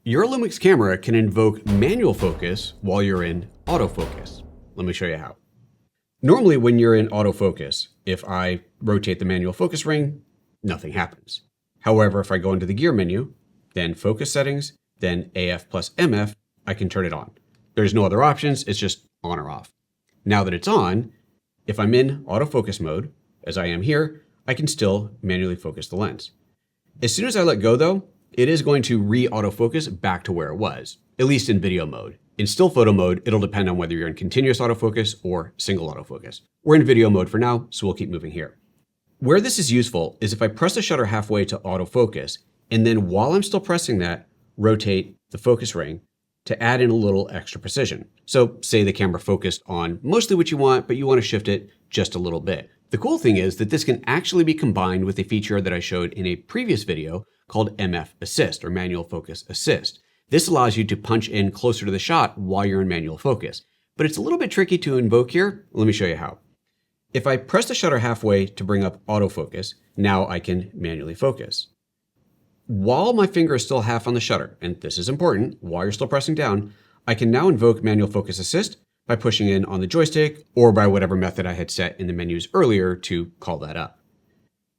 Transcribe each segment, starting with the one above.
Your LUMIX camera can invoke manual focus while you're in autofocus. Let me show you how. Normally when you're in autofocus, if I rotate the manual focus ring, nothing happens. However, if I go into the gear menu, then focus settings, then AF plus MF, I can turn it on. There's no other options, it's just on or off. Now that it's on, if I'm in autofocus mode, as I am here, I can still manually focus the lens. As soon as I let go though, it is going to re-autofocus back to where it was, at least in video mode. In still photo mode, it'll depend on whether you're in continuous autofocus or single autofocus. We're in video mode for now, so we'll keep moving here. Where this is useful is if I press the shutter halfway to autofocus, and then while I'm still pressing that, rotate the focus ring to add in a little extra precision. So say the camera focused on mostly what you want, but you want to shift it just a little bit. The cool thing is that this can actually be combined with a feature that I showed in a previous video called MF Assist or Manual Focus Assist. This allows you to punch in closer to the shot while you're in manual focus, but it's a little bit tricky to invoke here. Let me show you how. If I press the shutter halfway to bring up autofocus, now I can manually focus. While my finger is still half on the shutter, and this is important, while you're still pressing down, I can now invoke Manual Focus Assist by pushing in on the joystick or by whatever method I had set in the menus earlier to call that up.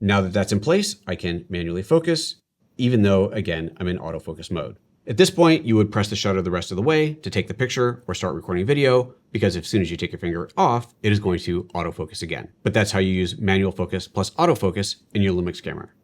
Now that that's in place, I can manually focus, even though, again, I'm in autofocus mode. At this point, you would press the shutter the rest of the way to take the picture or start recording video, because as soon as you take your finger off, it is going to autofocus again. But that's how you use manual focus plus autofocus in your LUMIX camera.